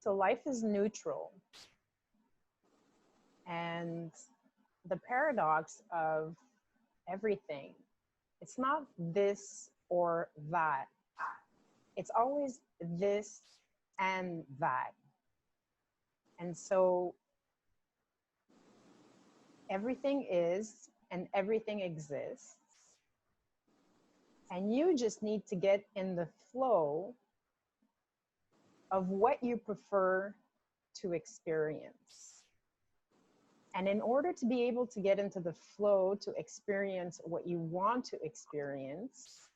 So life is neutral. And the paradox of everything, it's not this or that. It's always this and that. And so everything is and everything exists. And you just need to get in the flow of what you prefer to experience. And in order to be able to get into the flow to experience what you want to experience,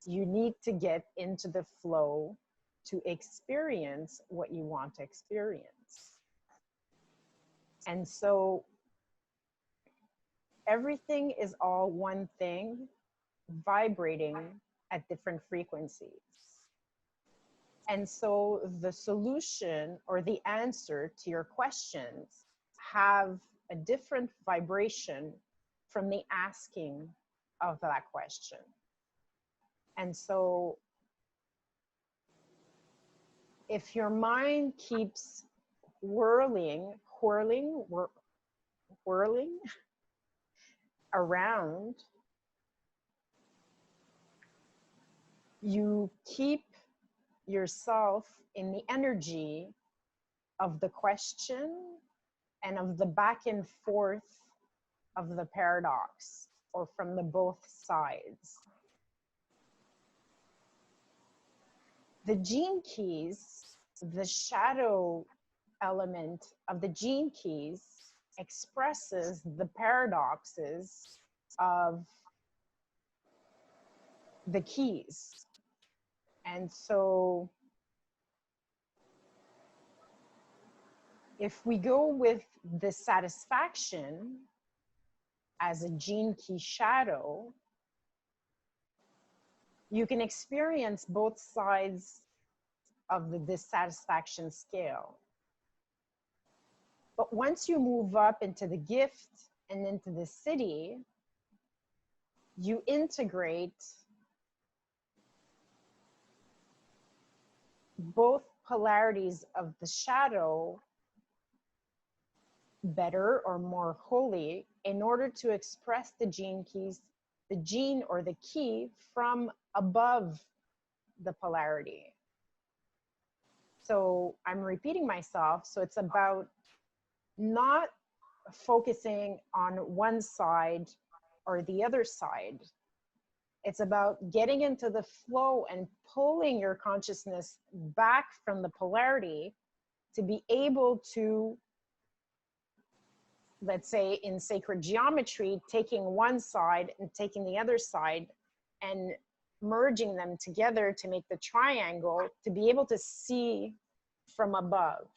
you need to get into the flow to experience what you want to experience. And so everything is all one thing vibrating at different frequencies. And so the solution or the answer to your questions have a different vibration from the asking of that question. And so if your mind keeps whirling around, you keep yourself in the energy of the question and of the back and forth of the paradox, or from the both sides. The gene keys, the shadow element of the gene keys, expresses the paradoxes of the keys. And so if we go with the satisfaction as a gene key shadow, you can experience both sides of the dissatisfaction scale. But once you move up into the gift and into the city, you integrate both polarities of the shadow better or more wholly in order to express the gene keys, the gene or the key from above the polarity. So I'm repeating myself. So it's about not focusing on one side or the other side. It's about getting into the flow and pulling your consciousness back from the polarity to be able to, let's say in sacred geometry, taking one side and taking the other side and merging them together to make the triangle, to be able to see from above.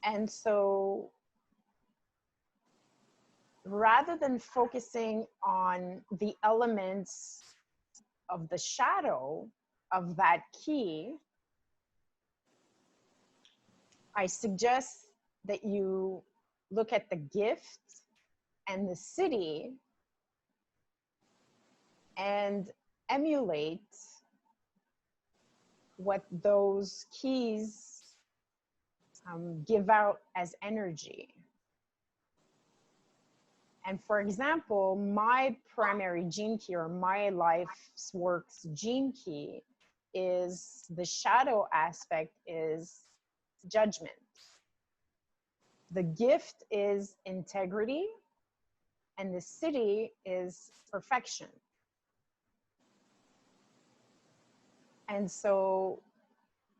And so rather than focusing on the elements of the shadow of that key, I suggest that you look at the gift and the city and emulate what those keys give out as energy. And for example, my primary gene key, or my life's works gene key, is the shadow aspect is judgment. The gift is integrity, and the city is perfection. And so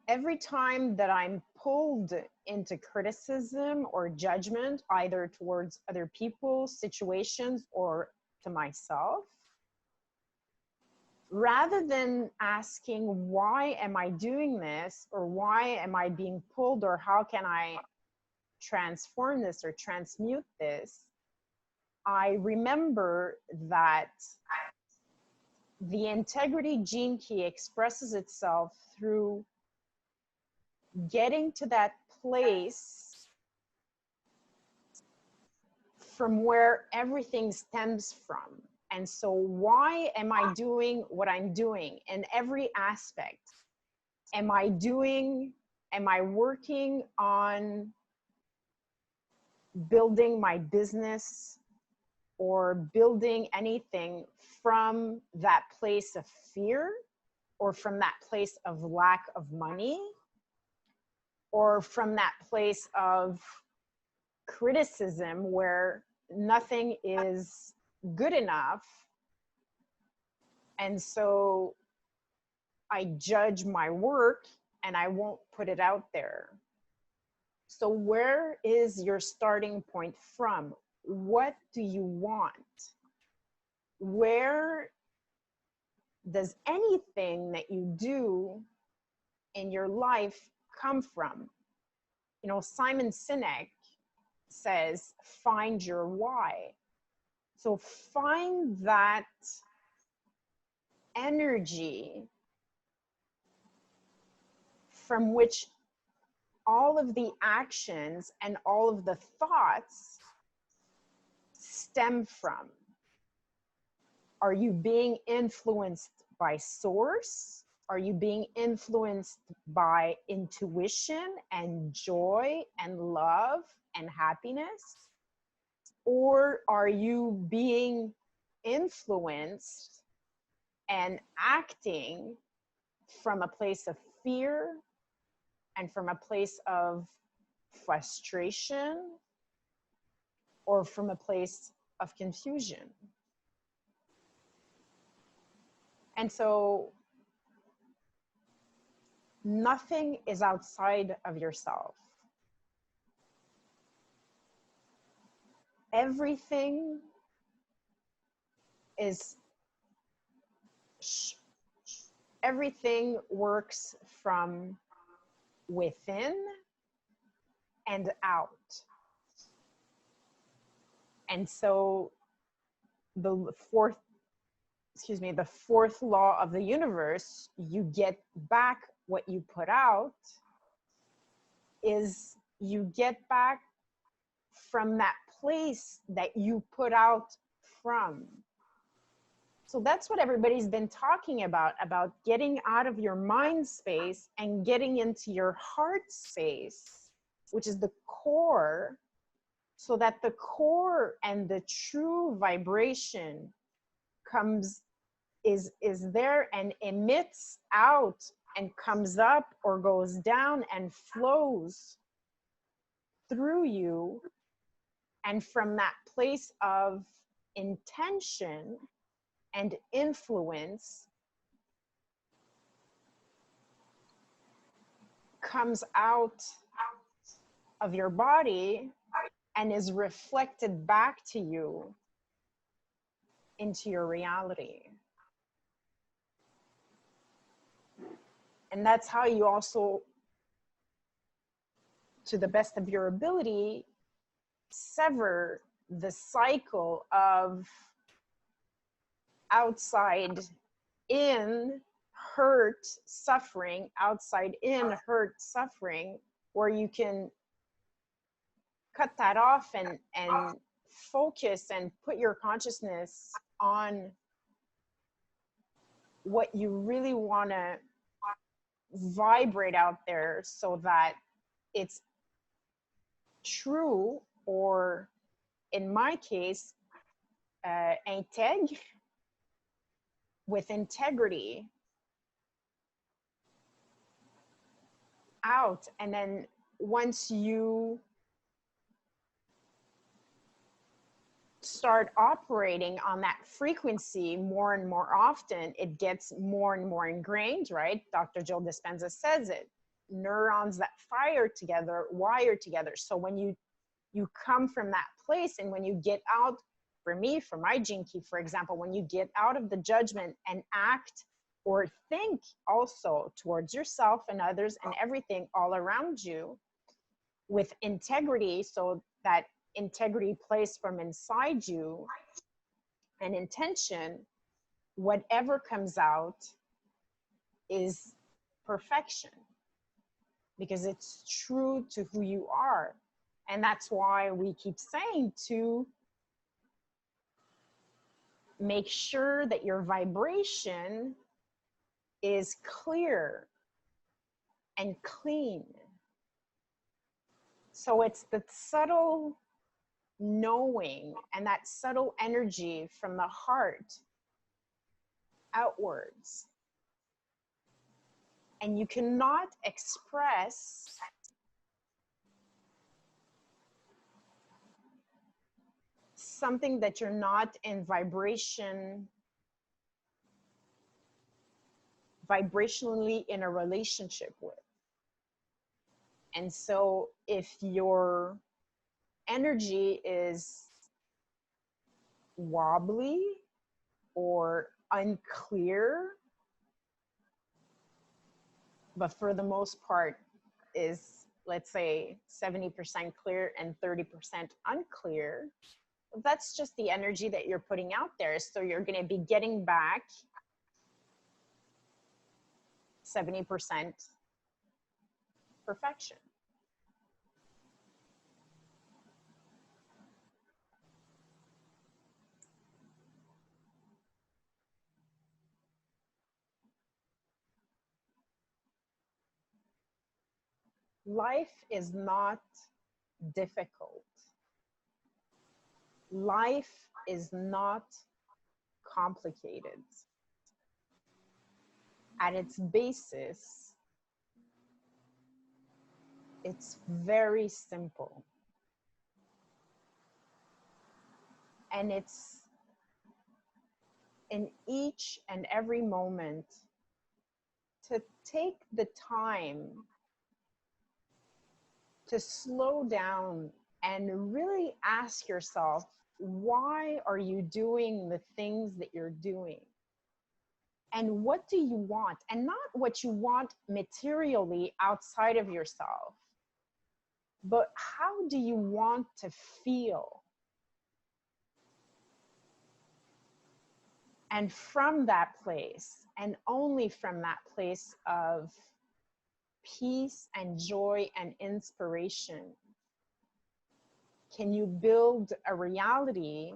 every time that I'm pulled into criticism or judgment, either towards other people, situations, or to myself, rather than asking, why am I doing this? Or why am I being pulled? Or how can I transform this or transmute this? I remember that the integrity gene key expresses itself through getting to that place from where everything stems from. And so why am I doing what I'm doing in every aspect? Am I working on building my business or building anything from that place of fear, or from that place of lack of money, or from that place of criticism where nothing is good enough? And so I judge my work and I won't put it out there. So where is your starting point from? What do you want? Where does anything that you do in your life come from? You know, Simon Sinek says, find your why. So find that energy from which all of the actions and all of the thoughts stem from. Are you being influenced by source? Are you being influenced by intuition and joy and love and happiness? Or are you being influenced and acting from a place of fear and from a place of frustration or from a place of confusion? And so nothing is outside of yourself. Everything everything works from within and out. And so the fourth law of the universe, you get back what you put out, is you get back from that place that you put out from. So that's what everybody's been talking about getting out of your mind space and getting into your heart space, which is the core, so that the core and the true vibration is there and emits out and comes up or goes down and flows through you. And from that place of intention and influence comes out of your body and is reflected back to you into your reality. And that's how you also, to the best of your ability, sever the cycle of outside in hurt, suffering, outside in hurt, suffering, where you can cut that off and focus and put your consciousness on what you really want to vibrate out there, so that it's true, or in my case, intègre, with integrity out. And then once you start operating on that frequency more and more often, it gets more and more ingrained, right? Dr. Joe Dispenza says it. Neurons that fire together, wire together. So when you come from that place, and when you get out, for me, for my Gene Key, for example, when you get out of the judgment and act or think also towards yourself and others and everything all around you with integrity, so that integrity plays from inside you, and intention, whatever comes out is perfection, because it's true to who you are. And that's why we keep saying to make sure that your vibration is clear and clean. So it's the subtle knowing and that subtle energy from the heart outwards. And you cannot express something that you're not in vibrationally in a relationship with. And so if your energy is wobbly or unclear, but for the most part is, let's say, 70% clear and 30% unclear, that's just the energy that you're putting out there. So you're going to be getting back 70% perfection. Life is not difficult. Life is not complicated. At its basis, it's very simple. And it's in each and every moment to take the time to slow down and really ask yourself, why are you doing the things that you're doing? And what do you want? And not what you want materially outside of yourself, but how do you want to feel? And from that place, and only from that place of peace and joy and inspiration, can you build a reality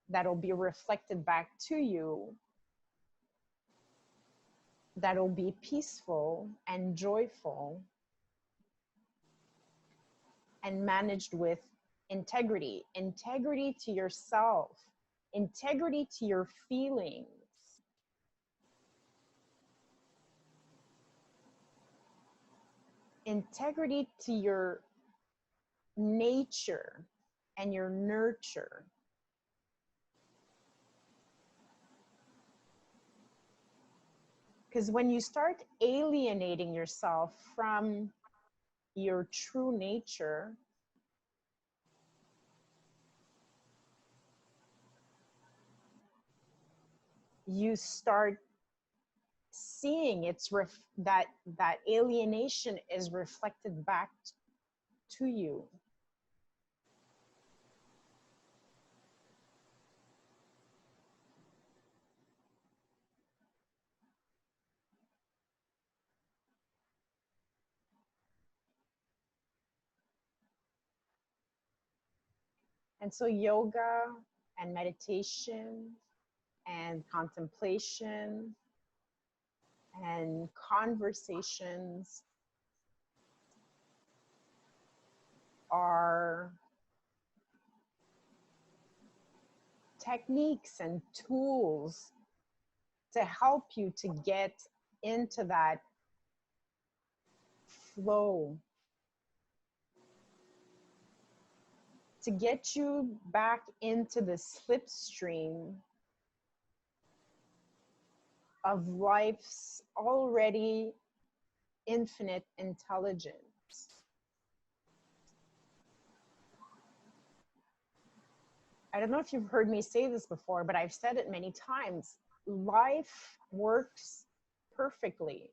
that'll be reflected back to you, that'll be peaceful and joyful and managed with integrity, integrity to yourself, integrity to your feelings, integrity to your nature and your nurture. Because when you start alienating yourself from your true nature, you start seeing that alienation is reflected back to you. And so yoga and meditation and contemplation and conversations are techniques and tools to help you to get into that flow, to get you back into the slipstream of life's already infinite intelligence. I don't know if you've heard me say this before, but I've said it many times. Life works perfectly.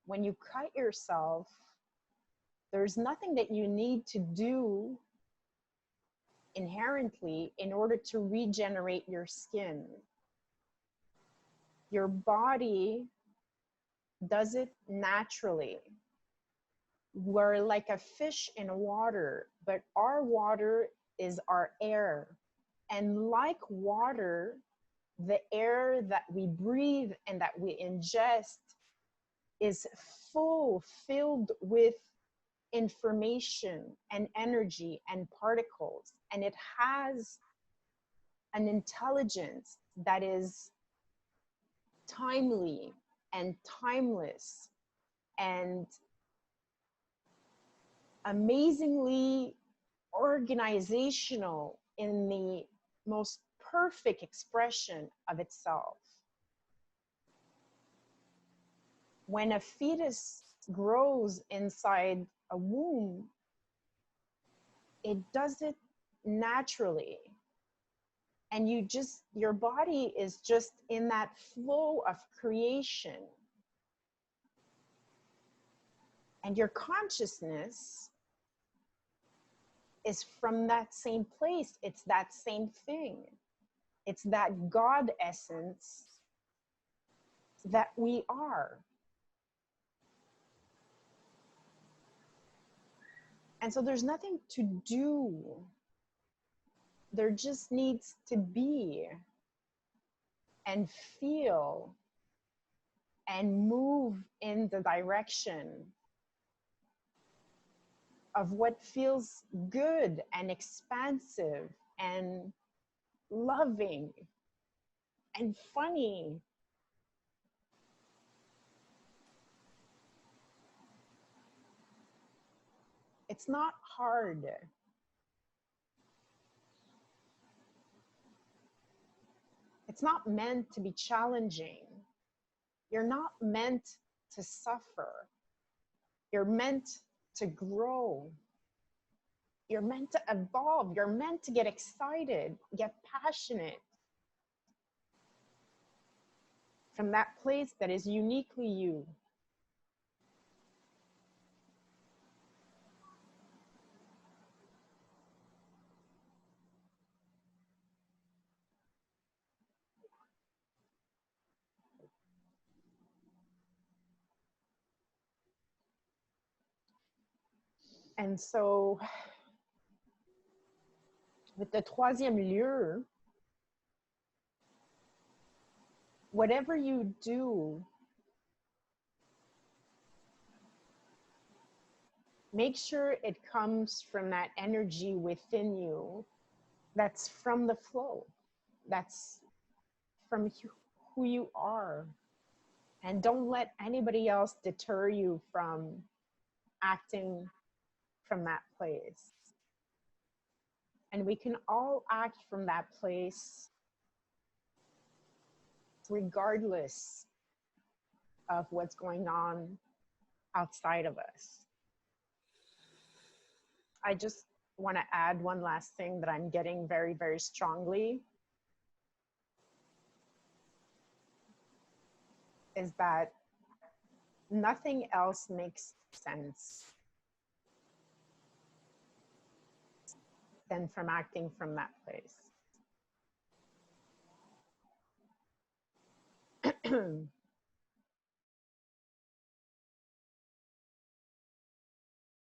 When you cut yourself, there's nothing that you need to do inherently in order to regenerate your skin. Your body does it naturally. We're like a fish in water, but our water is our air. And like water, the air that we breathe and that we ingest is filled with information and energy and particles. And it has an intelligence that is timely and timeless and amazingly organizational in the most perfect expression of itself. When a fetus grows inside a womb, it does it naturally. And your body is just in that flow of creation. And your consciousness is from that same place. It's that same thing. It's that God essence that we are. And so there's nothing to do. There just needs to be and feel and move in the direction of what feels good and expansive and loving and funny. It's not hard. It's not meant to be challenging. You're not meant to suffer. You're meant to grow. You're meant to evolve. You're meant to get excited, get passionate from that place that is uniquely you. And so, with the troisième lieu, whatever you do, make sure it comes from that energy within you that's from the flow, that's from who you are. And don't let anybody else deter you from acting from that place. And we can all act from that place regardless of what's going on outside of us. I just want to add one last thing that I'm getting very, very strongly is that nothing else makes sense than from acting from that place.